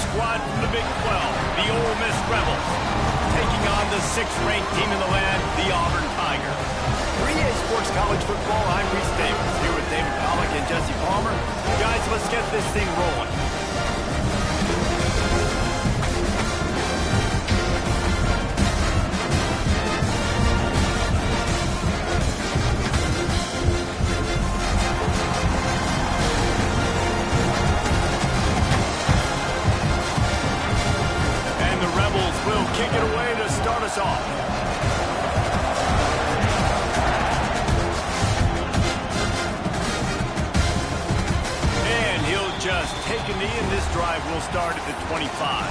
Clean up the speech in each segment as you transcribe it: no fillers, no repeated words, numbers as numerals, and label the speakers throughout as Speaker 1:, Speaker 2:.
Speaker 1: squad from the Big 12, the Ole Miss Rebels, taking on the 6th-ranked team in the land, the Auburn Tigers. 3A Sports College Football, I'm Reese Davis, here with David Pollack and Jesse Palmer. Guys, let's get this thing rolling. Kick it away to start us off. And he'll just take a knee, and this drive will start at the 25.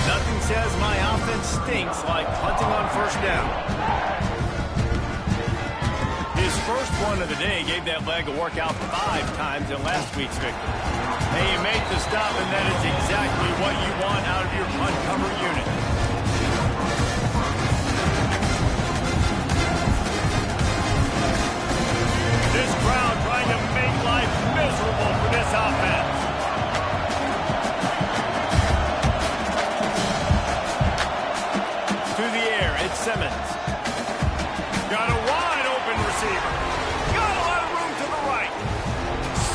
Speaker 1: Nothing says my offense stinks like punting on first down. His first one of the day gave that leg a workout 5 times in last week's victory. Hey, you make the stop, and that is exactly what you want out of your punt cover unit. This crowd trying to make life miserable for this offense. To the air, it's Simmons. Got a wide open receiver. Got a lot of room to the right.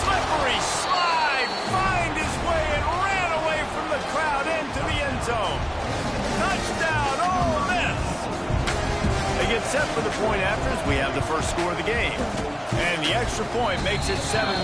Speaker 1: Slippery slide. Find his way and ran away from the crowd into the end zone. Touchdown, Ole Miss. They get set for the point after as we have the first score of the game. And the extra point makes it 7-0.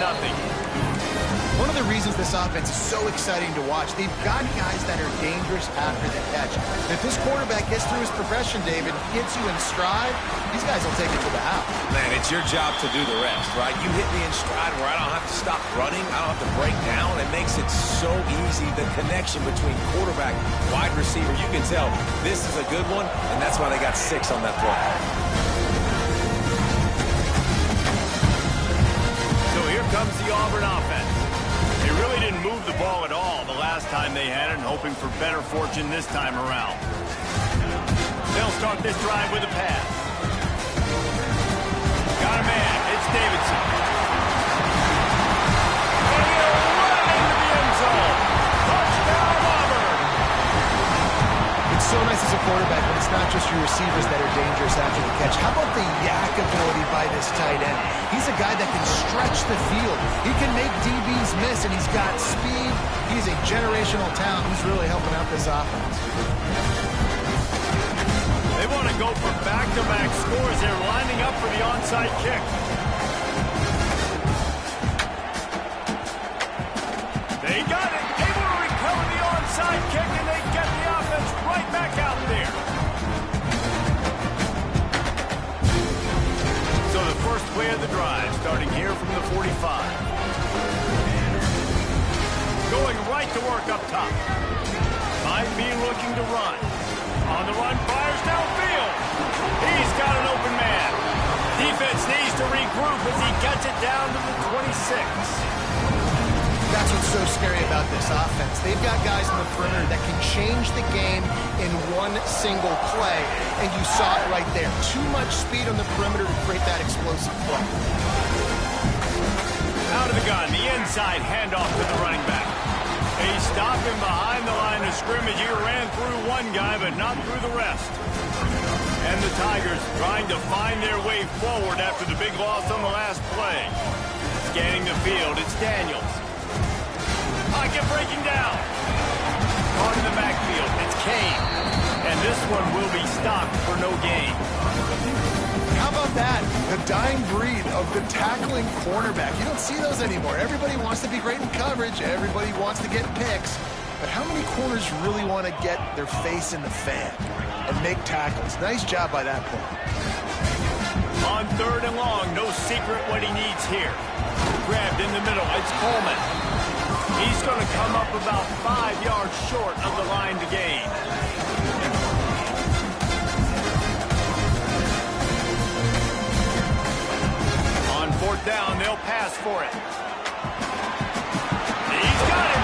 Speaker 2: One of the reasons this offense is so exciting to watch, they've got guys that are dangerous after the catch. If this quarterback gets through his progression, David, hits you in stride, these guys will take it to the house.
Speaker 3: Man, it's your job to do the rest, right? You hit me in stride where I don't have to stop running. I don't have to break down. It makes it so easy. The connection between quarterback, wide receiver, you can tell this is a good one, and that's why they got 6 on that play.
Speaker 1: So here comes the Auburn offense. They really didn't move the ball at all the last time they had it, and hoping for better fortune this time around. They'll start this drive with a pass. Got a man. It's Davidson. And he'll run into the end zone. Touchdown, Auburn.
Speaker 2: It's so nice as a quarterback when it's not just your receivers that are dangerous after the catch. How about the yak ability by this tight end? He's a guy that can stretch the field. He can make DBs miss, and he's got speed. He's a generational talent who's really helping out this offense.
Speaker 1: They want to go for back-to-back scores. They're lining up for the onside kick. They got it. Able to recover the onside kick, and they get the offense right back out there. So the first play of the drive, starting here from the 45. Going right to work up top. Might be looking to run. On the run, fires downfield. He's got an open man. Defense needs to regroup as he gets it down to the 26.
Speaker 2: That's what's so scary about this offense. They've got guys in the perimeter that can change the game in one single play, and you saw it right there. Too much speed on the perimeter to create that explosive play.
Speaker 1: Out of the gun, the inside handoff to the running back. They stop him behind the line of scrimmage. He ran through one guy, but not through the rest. And the Tigers trying to find their way forward after the big loss on the last play. Scanning the field, it's Daniels. Pocket breaking down. Caught in the backfield, it's Kane. And this one will be stopped for no gain.
Speaker 2: How about that? The dying breed of the tackling cornerback. You don't see those anymore. Everybody wants to be great in coverage. Everybody wants to get picks. But how many corners really want to get their face in the fan and make tackles? Nice job by that point.
Speaker 1: On 3rd and long, no secret what he needs here. Grabbed in the middle, it's Coleman. He's going to come up about 5 yards short of the line to gain. On 4th down, they'll pass for it. He's got him.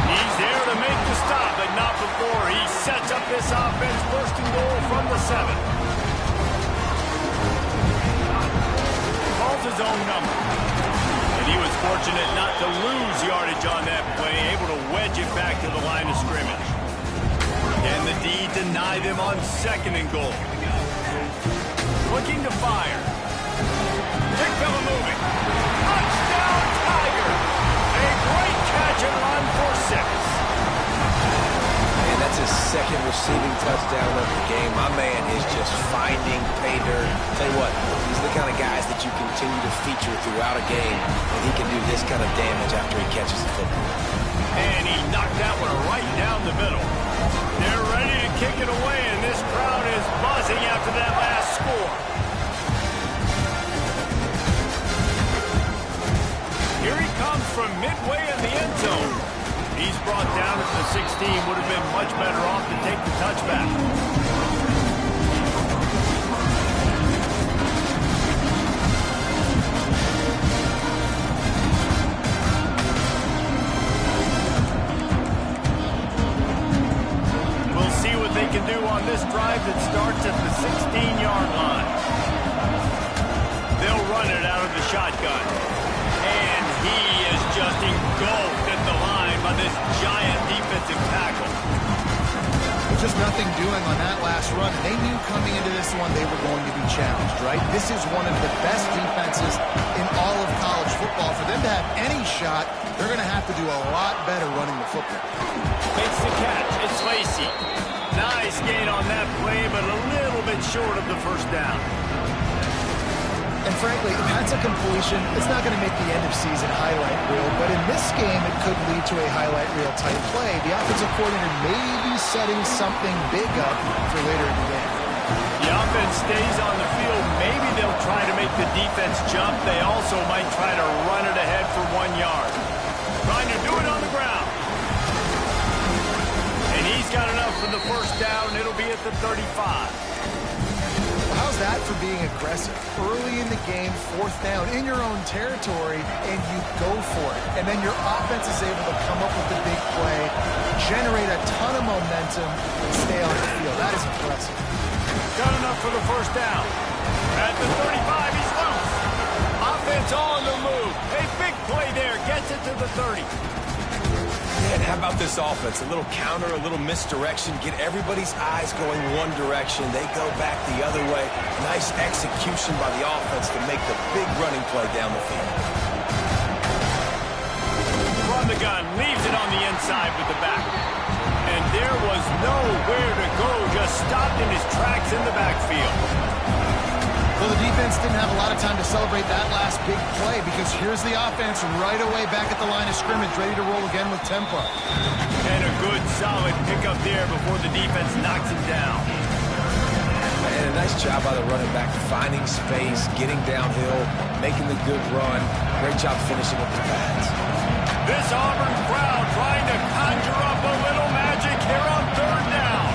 Speaker 1: He's there to make the stop, but not before he sets up this offense. 1st and goal from the 7. Calls his own number. Fortunate not to lose yardage on that play, able to wedge it back to the line of scrimmage. Can the D deny them on 2nd and goal? Looking to fire. Big fella moving. Touchdown, Tiger! A great catch and run for 6.
Speaker 3: And that's his 2nd receiving touchdown of the game. My man is just finding pay dirt. Tell you what, these are the kind of guys that you continue to feature throughout a game, and he can do this kind of damage after he catches the football.
Speaker 1: And he knocked that one right down the middle. They're ready to kick it away, and this crowd is buzzing after that last score. Here he comes from midway in the end zone. He's brought down at the 16. Would have been much better off to take the touchback. We'll see what they can do on this drive that starts at the 16-yard line. They'll run it out of the shotgun. And he is just engulfed at the line by this giant defensive tackle.
Speaker 2: Just nothing doing on that last run. They knew coming into this one they were going to be challenged, right? This is one of the best defenses in all of college football. For them to have any shot, they're going to have to do a lot better running the football.
Speaker 1: Makes the catch. It's Lacey. Nice gain on that play, but a little bit short of the first down.
Speaker 2: And frankly, if that's a completion, it's not going to make the end of season highlight reel. But in this game, it could lead to a highlight reel type play. The offensive coordinator may be setting something big up for later in the game.
Speaker 1: The offense stays on the field. Maybe they'll try to make the defense jump. They also might try to run it ahead for 1 yard. Trying to do it on the ground. And he's got enough for the first down. It'll be at the 35.
Speaker 2: How's that for being aggressive? Early in the game, 4th down, in your own territory, and you go for it. And then your offense is able to come up with the big play, generate a ton of momentum, and stay on the field. That is impressive.
Speaker 1: Got enough for the first down. At the 35, he's loose. Offense on the move. A big play there. Gets it to the 30.
Speaker 3: And how about this offense? A little counter, a little misdirection. Get everybody's eyes going one direction. They go back the other way. Nice execution by the offense to make the big running play down the field.
Speaker 1: From the gun, leaves it on the inside with the back. And there was nowhere to go. Just stopped in his tracks in the backfield.
Speaker 2: Well, the defense didn't have a lot of time to celebrate that last big play because here's the offense right away back at the line of scrimmage, ready to roll again with tempo.
Speaker 1: And a good, solid pickup there before the defense knocks him down.
Speaker 3: And a nice job by the running back, finding space, getting downhill, making the good run. Great job finishing with the pads.
Speaker 1: This Auburn crowd trying to conjure up a little magic here on 3rd down.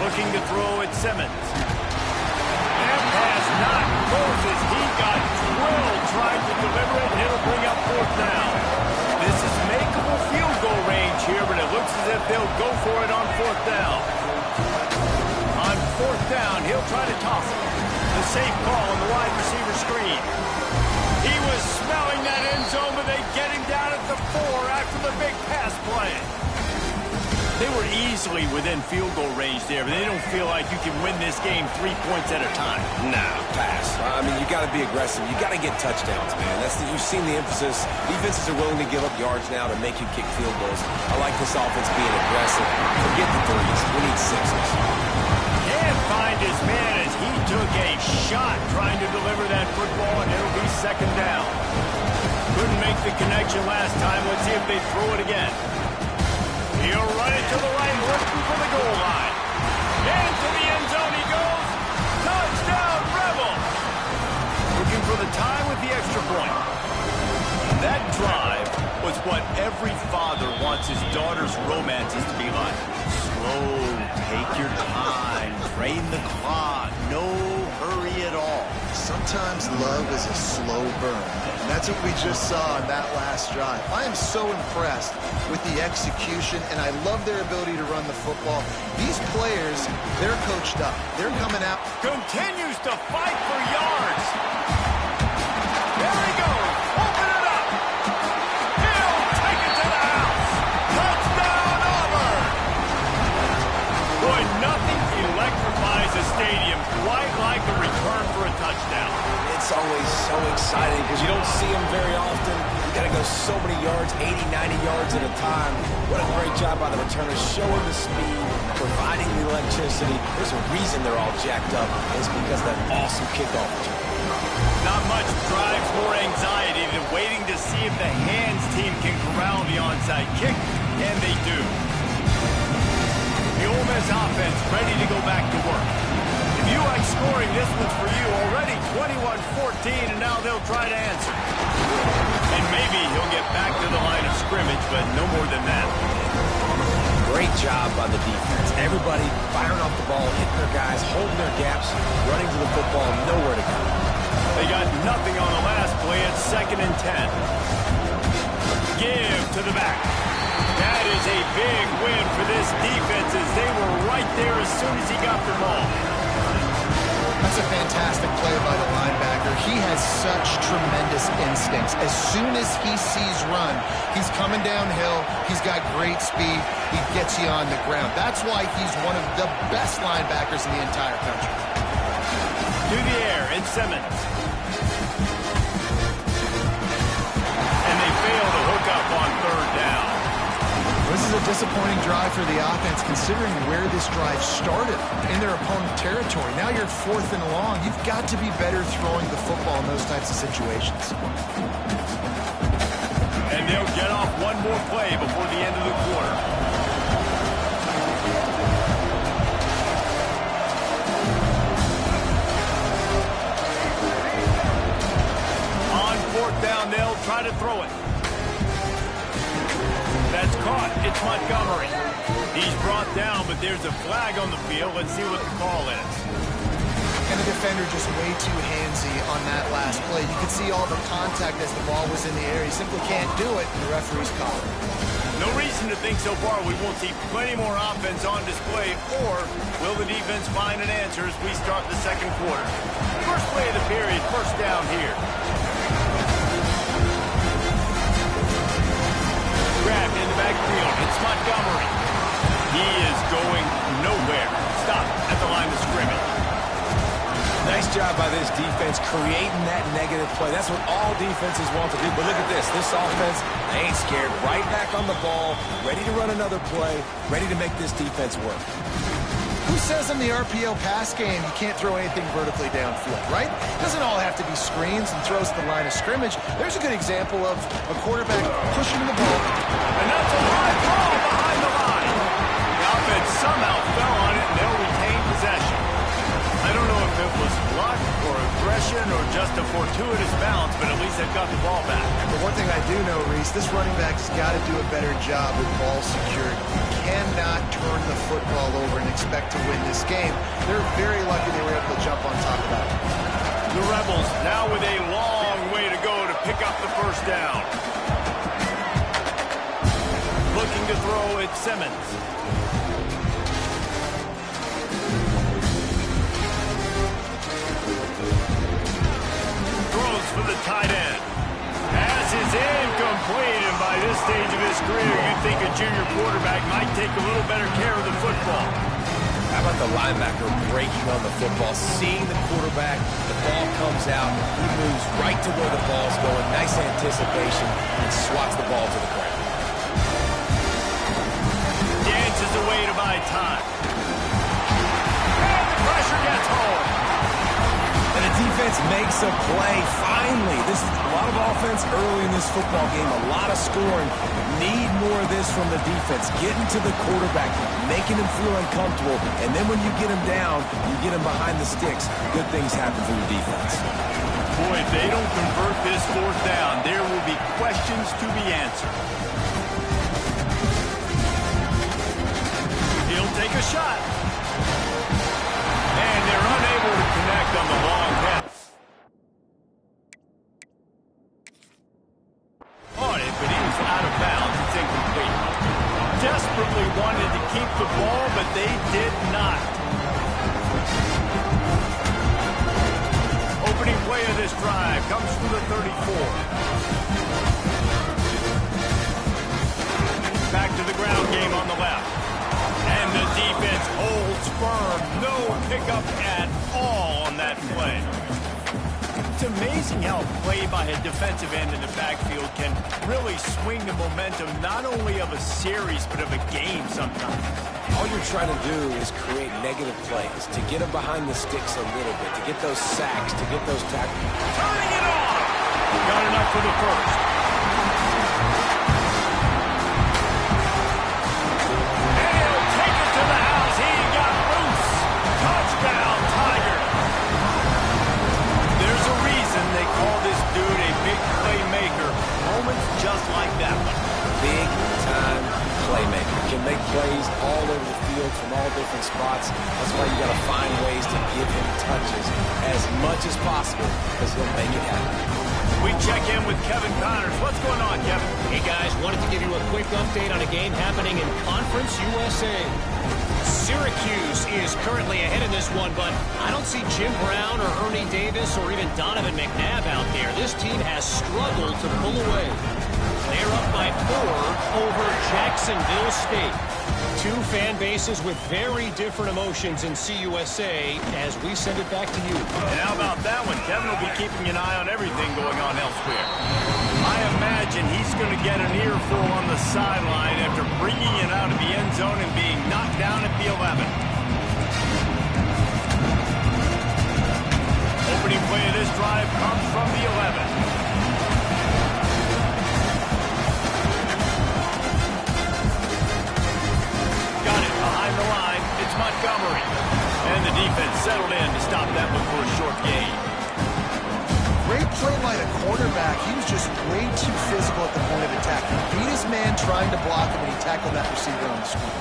Speaker 1: Looking to throw at Simmons. Pass not Moses. He got drilled trying to deliver it, and it'll bring up 4th down. This is makeable field goal range here, but it looks as if they'll go for it on 4th down. On 4th down, he'll try to toss it. The safe call on the wide receiver screen. He was smelling that end zone, but they get him down at the 4 after the big pass play. They were easily within field goal range there, but they don't feel like you can win this game 3 points at a time.
Speaker 3: Nah, pass. I mean, you got to be aggressive. You got to get touchdowns, man. You've seen the emphasis. Defenses are willing to give up yards now to make you kick field goals. I like this offense being aggressive. Forget the 3s. We need 6s.
Speaker 1: Can't find his man as he took a shot trying to deliver that football, and it'll be 2nd down. Couldn't make the connection last time. Let's see if they throw it again. He'll run it to the right, looking for the goal line. Into the end zone he goes. Touchdown, Rebel! Looking for the tie with the extra point. That drive was what every father wants his daughter's romances to be like. Slow, take your time, drain the clock, no hurry at all.
Speaker 2: Sometimes love is a slow burn, and that's what we just saw on that last drive. I am so impressed with the execution, and I love their ability to run the football. These players, they're coached up. They're coming out.
Speaker 1: Continues to fight for yards. There he goes. Open it touchdown.
Speaker 3: It's always so exciting because you don't see them very often. You got to go so many yards, 80, 90 yards at a time. What a great job by the returners, showing the speed, providing the electricity. There's a reason they're all jacked up. It's because of that awesome kickoff return.
Speaker 1: Not much drives more anxiety than waiting to see if the hands team can corral the onside kick, and they do. The Ole Miss offense ready to go back to work. If you like scoring, this one's for you. Already 21-14, and now they'll try to answer. And maybe he'll get back to the line of scrimmage, but no more than that.
Speaker 3: Great job by the defense. Everybody firing off the ball, hitting their guys, holding their gaps, running to the football, nowhere to go.
Speaker 1: They got nothing on the last play. It's 2nd and 10. Give to the back. That is a big win for this defense as they were right there as soon as he got the ball.
Speaker 2: That's a fantastic play by the linebacker. He has such tremendous instincts. As soon as he sees run, he's coming downhill. He's got great speed. He gets you on the ground. That's why he's one of the best linebackers in the entire country.
Speaker 1: To the air, it's Simmons. And they fail to hook up on 3rd down.
Speaker 2: This is a disappointing drive for the offense considering where this drive started in their opponent territory. Now you're 4th and long. You've got to be better throwing the football in those types of situations.
Speaker 1: And they'll get off one more play before the end of the quarter. On 4th down, they'll try to throw it. That's caught. It's Montgomery. He's brought down, but there's a flag on the field. Let's see what the call is.
Speaker 2: And the defender just way too handsy on that last play. You could see all the contact as the ball was in the air. He simply can't do it, and the referee's calling.
Speaker 1: No reason to think so far we won't see plenty more offense on display, or will the defense find an answer as we start the 2nd quarter? First play of the period, 1st down here. Grabbed in the backfield. It's Montgomery. He is going nowhere. Stop at the line of scrimmage.
Speaker 3: Nice job by this defense creating that negative play. That's what all defenses want to do. But look at this. This offense, they ain't scared. Right back on the ball, ready to run another play, ready to make this defense work.
Speaker 2: Who says in the RPO pass game you can't throw anything vertically downfield, right? It doesn't all have to be screens and throws to the line of scrimmage. There's a good example of a quarterback pushing the ball.
Speaker 1: And that's a high ball behind the line. The offense somehow fell on it, and they'll retain possession. I don't know if it was luck or aggression or just a fortuitous bounce, but at least they've got the ball back.
Speaker 2: But one thing I do know, Reese, this running back has got to do a better job with ball security. You cannot turn the football over and expect to win this game. They're very lucky they were able to jump on top of that.
Speaker 1: The Rebels now with a long way to go to pick up the 1st down. Looking to throw, it's Simmons. Throws for the tight end. Pass is incomplete, and by this stage of his career, you'd think a junior quarterback might take a little better care of the football.
Speaker 3: How about the linebacker breaking on the football, seeing the quarterback, the ball comes out, he moves right to where the ball's going, nice anticipation, and swats the ball to the ground.
Speaker 1: Dances away to buy time. And the pressure gets home.
Speaker 3: And the defense makes a play, finally. This is a lot of offense early in this football game, a lot of scoring. Need more of this from the defense, getting to the quarterback, making him feel uncomfortable, and then when you get him down, you get him behind the sticks, good things happen for your defense.
Speaker 1: Boy, if they don't convert this 4th down, there will be questions to be answered. He'll take a shot. And they're unable to connect on the long pass. On it, but he was out of bounds. It's incomplete. Desperately wanted to keep the ball, but they did not. Opening play of this drive comes from the 34. Back to the ground game on the left. And the defense holds firm. No pickup at all on that play. It's amazing how a play by a defensive end in the backfield can really swing the momentum not only of a series but of a game sometimes.
Speaker 3: All you're trying to do is create negative plays, to get them behind the sticks a little bit, to get those sacks, to get those tackles.
Speaker 1: Turning it on! Got enough for the first. And he'll take it to the house. He got loose. Touchdown, Tiger. There's a reason they call this dude a big playmaker. Moments just like that one.
Speaker 3: Big-time playmaker. Can make plays all over the field from all different spots. That's why you got to find ways to give him touches as much as possible because he'll make it happen.
Speaker 1: We check in with Kevin Connors. What's going on, Kevin?
Speaker 4: Hey, guys. Wanted to give you a quick update on a game happening in Conference USA. Syracuse is currently ahead in this one, but I don't see Jim Brown or Ernie Davis or even Donovan McNabb out there. This team has struggled to pull away. They're up by 4 over Jacksonville State. Two fan bases with very different emotions in CUSA as we send it back to you.
Speaker 1: And how about that one? Kevin will be keeping an eye on everything going on elsewhere. I imagine he's going to get an earful on the sideline after bringing it out of the end zone and being knocked down at the 11. Opening play of this drive comes from the 11. The line, it's Montgomery. And the defense settled in to stop that one for a short gain.
Speaker 2: Great play by the quarterback. He was just way too physical at the point of attack. He beat his man trying to block him, and he tackled that receiver on the screen.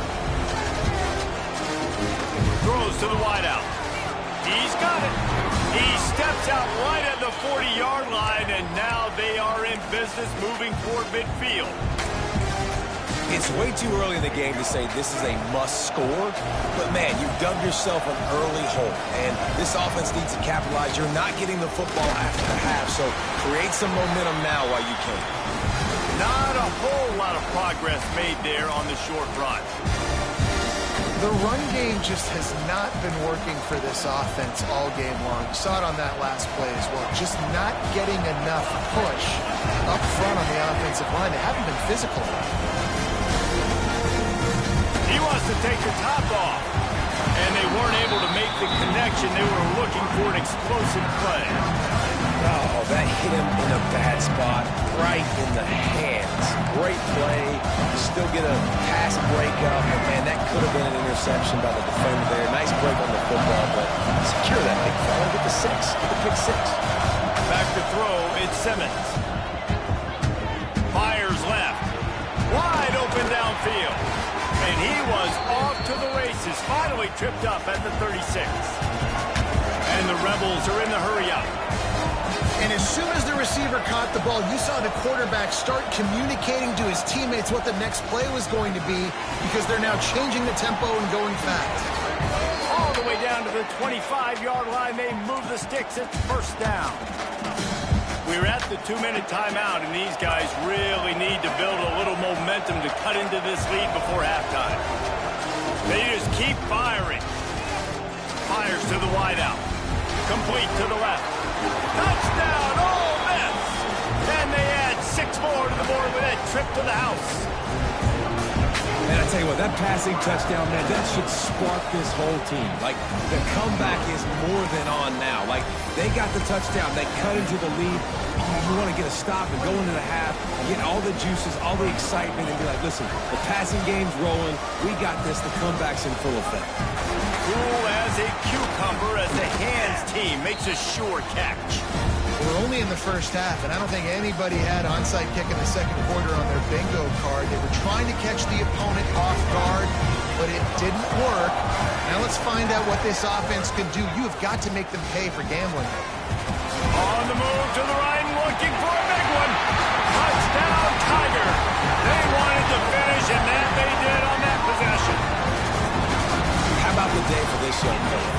Speaker 1: Throws to the wideout. He's got it. He steps out right at the 40-yard line, and now they are in business moving toward midfield.
Speaker 3: It's way too early in the game to say this is a must score, but man, you've dug yourself an early hole, and this offense needs to capitalize. You're not getting the football after the half, so create some momentum now while you can.
Speaker 1: Not a whole lot of progress made there on the short run.
Speaker 2: The run game just has not been working for this offense all game long. You saw it on that last play as well. Just not getting enough push up front on the offensive line. They haven't been physical enough.
Speaker 1: He wants to take the top off, and they weren't able to make the connection. They were looking for an explosive play.
Speaker 3: Oh, that hit him in a bad spot, right in the hands. Great play. Still get a pass breakup, but man, that could have been an interception by the defender there. Nice break on the football, but secure that big fella. Get the 6. Get the pick 6.
Speaker 1: Back to throw, it's Simmons. Fires left. Wide open downfield. And he was off to the races, finally tripped up at the 36. And the Rebels are in the hurry-up.
Speaker 2: And as soon as the receiver caught the ball, you saw the quarterback start communicating to his teammates what the next play was going to be because they're now changing the tempo and going fast.
Speaker 1: All the way down to the 25-yard line, they move the sticks. It's first down. We're at the 2-minute timeout, and these guys really need to build a little momentum to cut into this lead before halftime. They just keep firing. Fires to the wideout. Complete to the left. Touchdown, Ole Miss! And they add 6 more to the board with that trip to the house.
Speaker 3: And I tell you what, that passing touchdown, man, that should spark this whole team. Like, the comeback is more than on now. Like, they got the touchdown. They cut into the lead. You want to get a stop and go into the half, get all the juices, all the excitement, and be like, listen, the passing game's rolling. We got this. The comeback's in full effect.
Speaker 1: Cool as a cucumber as the hands team makes a sure catch.
Speaker 2: We're only in the first half, and I don't think anybody had onside kick in the second quarter on their bingo card. They were trying to catch the opponent off guard, but it didn't work. Now let's find out what this offense can do. You have got to make them pay for gambling.
Speaker 1: On the move to the right, looking for a big one. Touchdown, Tiger. They wanted to finish, and that they did on that possession.
Speaker 3: How about the day for this young man?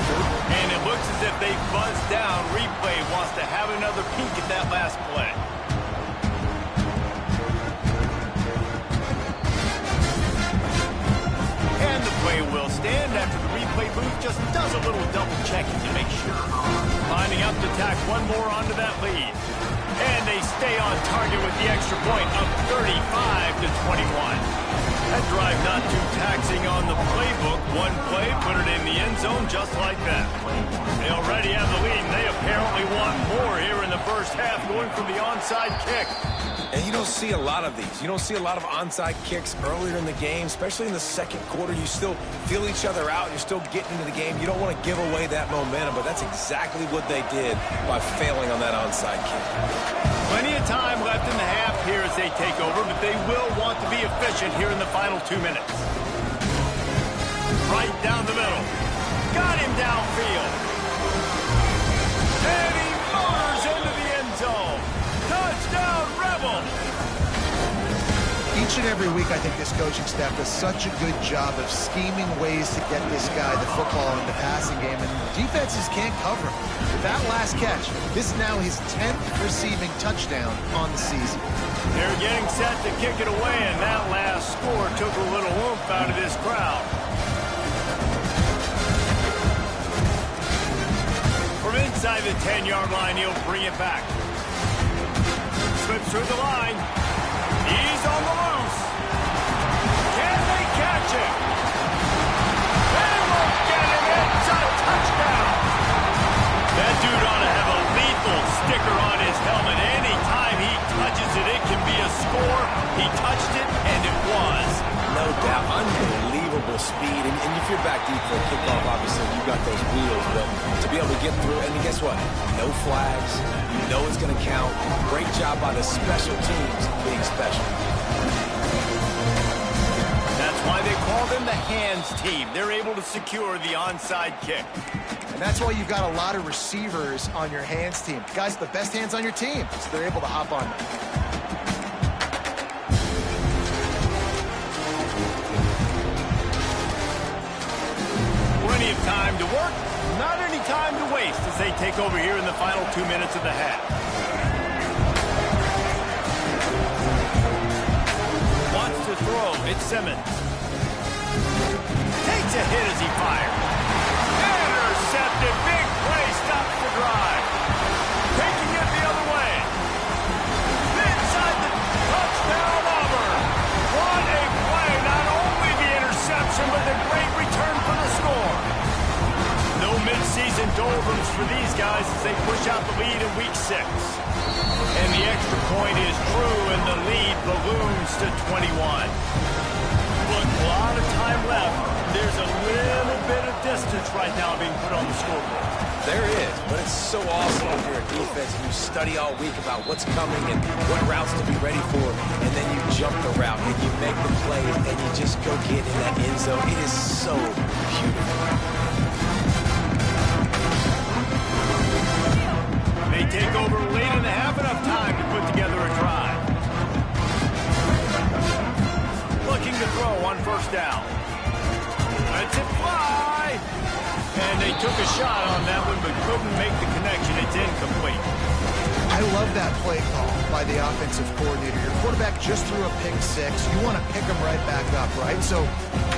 Speaker 1: And it looks as if they buzzed down. Replay wants to have another peek at that last play. And the play will stand after the replay booth just does a little double checking to make sure. Lining up to tackle. tack one more onto that lead. And they stay on target with the extra point of 35-21. That drive not too taxing on the playbook. One play, put it in the end zone just like that. They already have the lead, and they apparently want more here in the first half, going for the onside kick.
Speaker 3: And you don't see a lot of these. You don't see a lot of onside kicks earlier in the game, especially in the second quarter. You still feel each other out. You're still getting into the game. You don't want to give away that momentum, but that's exactly what they did by failing on that onside kick.
Speaker 1: Plenty of time left in the half here as they take over, but they will want to be efficient here in the final 2 minutes. Right down the middle. Got him downfield. And he motors into the end zone. Touchdown, Rebel!
Speaker 2: Each and every week, I think this coaching staff does such a good job of scheming ways to get this guy the football in the passing game, and defenses can't cover him. With that last catch, this is now his 10th receiving touchdown on the season.
Speaker 1: They're getting set to kick it away, and that last score took a little oomph out of this crowd. From inside the 10-yard line, he'll bring it back. Slips through the line. He's on the loose. Can they catch him? They won't get him. It's a touchdown. That dude ought to have a lethal sticker on his helmet. Anytime he touches it, it can be a score. He touched it, and it was.
Speaker 3: No doubt. Unbelievable speed. And if you're back deep for a kickoff, obviously, you got those wheels. But to be able to get through, and guess what? No flags. You know it's going to count. Great job by the special teams being special.
Speaker 1: That's why they call them the hands team. They're able to secure the onside kick.
Speaker 2: And that's why you've got a lot of receivers on your hands team. Guys, the best hands on your team, so they're able to hop on them.
Speaker 1: Plenty of time to work, not any time to waste as they take over here in the final 2 minutes of the half. Wants to throw, it's Simmons. Takes a hit as he fires. Intercepted, big play, stops the drive. Taking it the other way. Inside the touchdown, Auburn. What a play, not only the interception, but the great return for the score. No midseason doldrums for these guys as they push out the lead in week 6. And the extra point is true, and the lead balloons to 21. Look, a lot of time left. There's a little bit of distance right now being put on the scoreboard.
Speaker 3: There is, but it's so awesome if you're a defense and you study all week about what's coming and what routes to be ready for, and then you jump the route and you make the play and you just go get in that end zone. It is so beautiful.
Speaker 1: They take over late in the half, enough time to put together a drive. Looking to throw on first down. Lets it fly. And they took a shot on that one, but couldn't make the connection. It's incomplete.
Speaker 2: I love that play call by the offensive coordinator. Your quarterback just threw a pick 6. You want to pick him right back up, right? So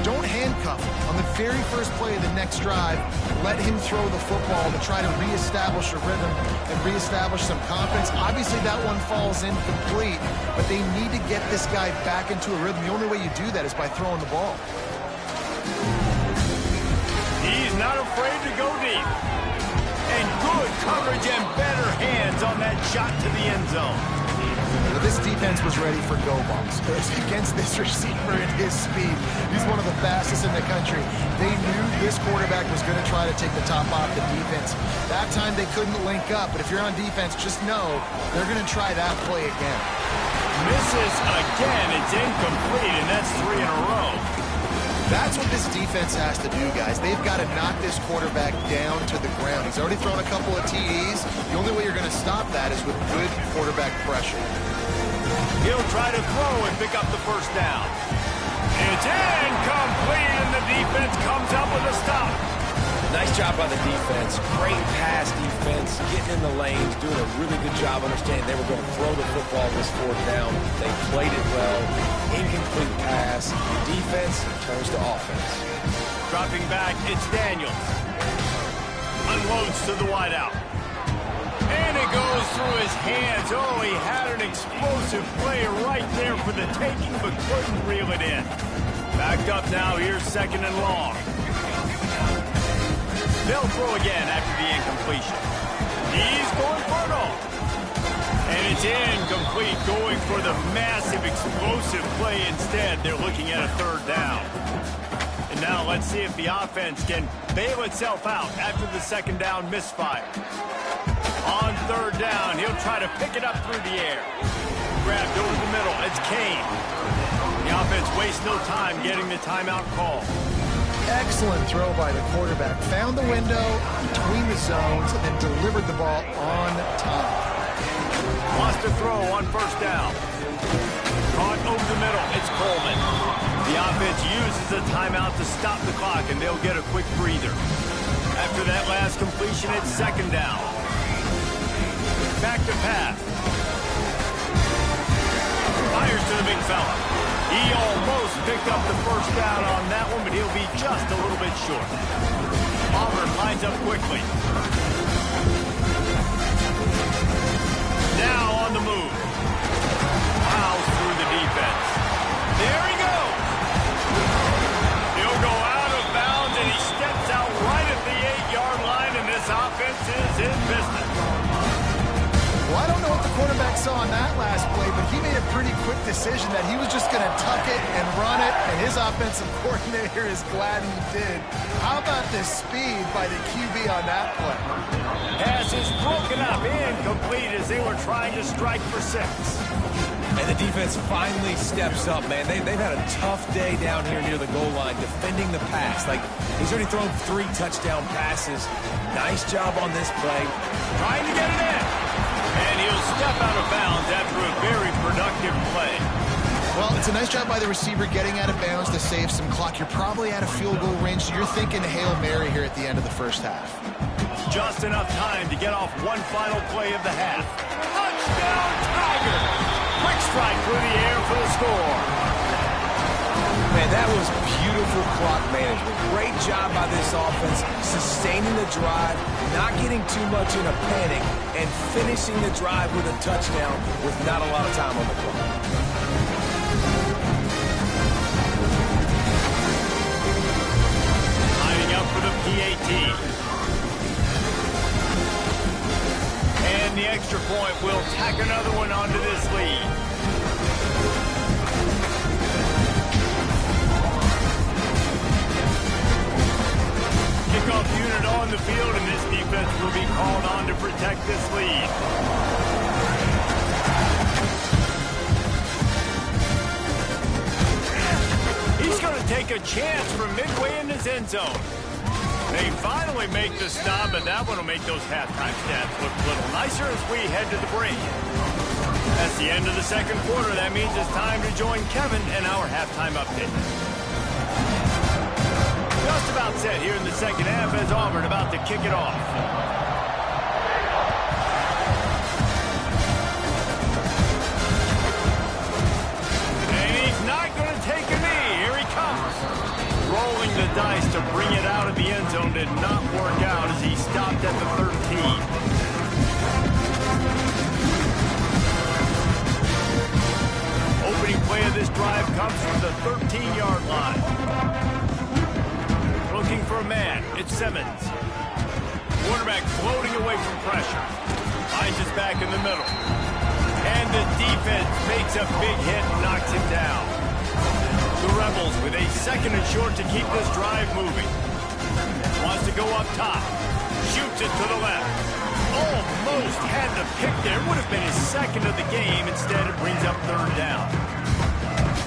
Speaker 2: don't handcuff him. On the very first play of the next drive, let him throw the football to try to reestablish a rhythm and reestablish some confidence. Obviously, that one falls incomplete, but they need to get this guy back into a rhythm. The only way you do that is by throwing the ball.
Speaker 1: He's not afraid to go deep. And good coverage and better hands on that shot to the end zone.
Speaker 2: This defense was ready for go balls. Against this receiver at his speed. He's one of the fastest in the country. They knew this quarterback was going to try to take the top off the defense. That time they couldn't link up, but if you're on defense, just know they're going to try that play again.
Speaker 1: Misses again. It's incomplete, and that's 3 in a row.
Speaker 2: That's what this defense has to do, guys. They've got to knock this quarterback down to the ground. He's already thrown a couple of TDs. The only way you're going to stop that is with good quarterback pressure.
Speaker 1: He'll try to throw and pick up the first down. It's incomplete, and the defense comes up with a stop.
Speaker 3: Nice job by the defense. Great pass defense, getting in the lanes, doing a really good job understanding they were going to throw the football this 4th down. They played it well. Incomplete pass. Defense turns to offense.
Speaker 1: Dropping back, it's Daniels. Unloads to the wideout. goes through his hands. Oh, he had an explosive play right there for the taking, but couldn't reel it in. Backed up now. Here's second and long. They'll throw again after the incompletion. He's going for it all. And it's incomplete, going for the massive explosive play instead. They're looking at a third down. And now let's see if the offense can bail itself out after the second down misfire. On third down, he'll try to pick it up through the air. Grabbed over the middle. It's Kane. The offense wastes no time getting the timeout call.
Speaker 2: Excellent throw by the quarterback. Found the window between the zones and then delivered the ball on time.
Speaker 1: Wants to throw on first down. Caught over the middle. It's Coleman. The offense uses a timeout to stop the clock, and they'll get a quick breather. After that last completion, it's second down. Back to pass. Fires to the big fella. He almost picked up the first down on that one, but he'll be just a little bit short. Auburn lines up quickly. Now on the move. Miles through the defense. There he goes. He'll go out of bounds, and he steps out right at the 8-yard line, and this offense is in business.
Speaker 2: Well, I don't know what the quarterback saw on that last play, but he made a pretty quick decision that he was just going to tuck it and run it, and his offensive coordinator is glad he did. How about the speed by the QB on that play?
Speaker 1: Pass is broken up, incomplete as they were trying to strike for 6.
Speaker 3: And the defense finally steps up, man. They've had a tough day down here near the goal line defending the pass. Like, he's already thrown 3 touchdown passes. Nice job on this play.
Speaker 1: Trying to get it in. And he'll step out of bounds after a very productive play.
Speaker 2: Well, it's a nice job by the receiver getting out of bounds to save some clock. You're probably out of field goal range, so you're thinking Hail Mary here at the end of the first half.
Speaker 1: Just enough time to get off one final play of the half. Touchdown, Tiger! Quick strike through the air for the score.
Speaker 3: Man, that was beautiful clock management. Great job by this offense, sustaining the drive, not getting too much in a panic, and finishing the drive with a touchdown with not a lot of time on the clock.
Speaker 1: Lining up for the PAT. And the extra point will tack another one onto this lead. Kickoff unit on the field, and this defense will be called on to protect this lead. He's going to take a chance from midway in his end zone. They finally make the stop, and that one will make those halftime stats look a little nicer as we head to the break. That's the end of the second quarter. That means it's time to join Kevin in our halftime update. Just about set here in the second half as Auburn about to kick it off. And he's not going to take a knee. Here he comes. Rolling the dice to bring it out of the end zone did not work out as he stopped at the 13. Opening play of this drive comes from the 13-yard line. Looking for a man. It's Simmons. Quarterback floating away from pressure. Finds his back in the middle. And the defense makes a big hit and knocks him down. The Rebels with a second and short to keep this drive moving. Wants to go up top. Shoots it to the left. Almost had the pick there. Would have been his second of the game. Instead, it brings up third down.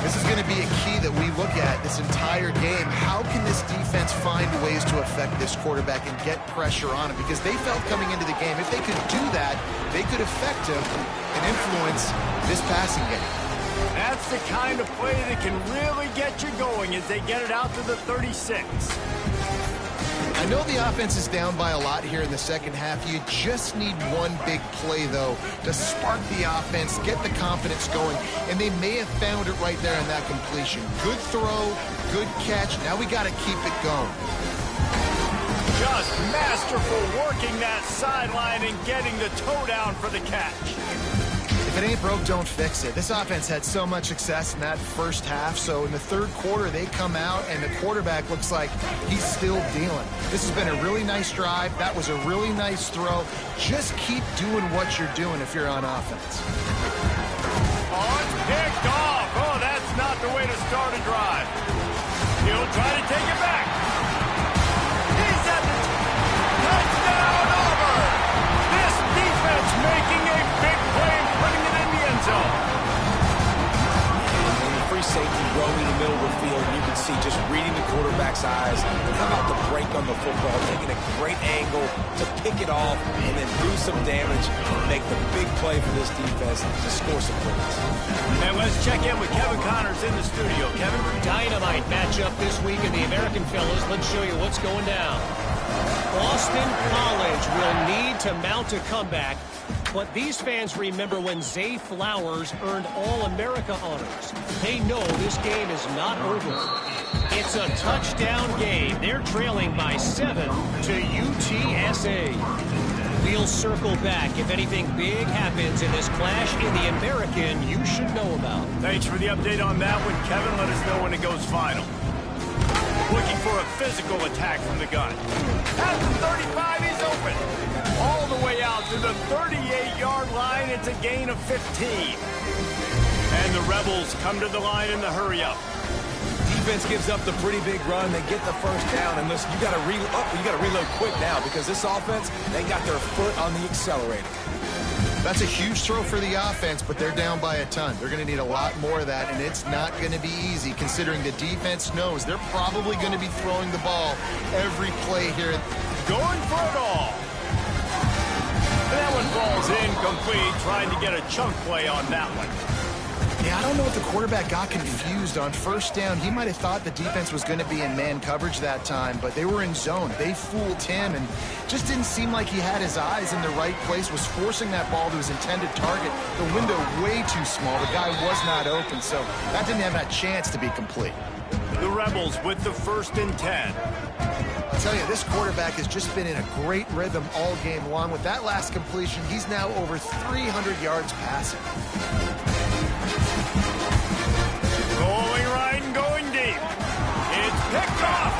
Speaker 2: This is going to be a key that we look at this entire game. How can this defense find ways to affect this quarterback and get pressure on him? Because they felt coming into the game, if they could do that, they could affect him and influence this passing game.
Speaker 1: That's the kind of play that can really get you going as they get it out to the 36.
Speaker 2: I know the offense is down by a lot here in the second half. You just need one big play, though, to spark the offense, get the confidence going, and they may have found it right there in that completion. Good throw, good catch. Now we got to keep it going.
Speaker 1: Just masterful working that sideline and getting the toe down for the catch.
Speaker 2: If it ain't broke, don't fix it. This offense had so much success in that first half, so in the third quarter, they come out, and the quarterback looks like he's still dealing. This has been a really nice drive. That was a really nice throw. Just keep doing what you're doing if you're on offense.
Speaker 1: Oh, it's picked off. Oh, that's not the way to start a drive. He'll try to take it back. He's at the touchdown, Auburn. This defense making a big play and putting it in the end zone.
Speaker 3: And the free safety rowing in the middle of the field, you can see just reading the quarterback's eyes. How about the break on the football, taking a great angle to pick it off and then do some damage and make the big play for this defense to score some points.
Speaker 1: And let's check in with Kevin Connors in the studio. Kevin?
Speaker 4: Dynamite matchup this week in the American, fellas. Let's show you what's going down. Boston College will need to mount a comeback, but these fans remember when Zay Flowers earned All-America honors. They know this game is not over. It's a touchdown game. They're trailing by 7 to UTSA. We'll circle back if anything big happens in this clash in the American you should know about.
Speaker 1: Thanks for the update on that one, Kevin. Let us know when it goes final. Looking for a physical attack from the gun. At the 35, he's open. All the way out to the 38-yard line. It's a gain of 15. And the Rebels come to the line in the hurry-up.
Speaker 3: Defense gives up the pretty big run. They get the first down, and listen, you got to reload quick now because this offense, they got their foot on the accelerator.
Speaker 2: That's a huge throw for the offense, but they're down by a ton. They're going to need a lot more of that, and it's not going to be easy considering the defense knows they're probably going to be throwing the ball every play here.
Speaker 1: Going for it all. And that one falls incomplete, trying to get a chunk play on that one.
Speaker 2: Yeah, I don't know if the quarterback got confused on first down. He might have thought the defense was going to be in man coverage that time, but they were in zone. They fooled him and just didn't seem like he had his eyes in the right place, was forcing that ball to his intended target. The window way too small. The guy was not open, so that didn't have that chance to be complete.
Speaker 1: The Rebels with the 1st and 10.
Speaker 2: I'll tell you, this quarterback has just been in a great rhythm all game long. With that last completion, he's now over 300 yards passing.
Speaker 1: Going right and going deep. It's picked off.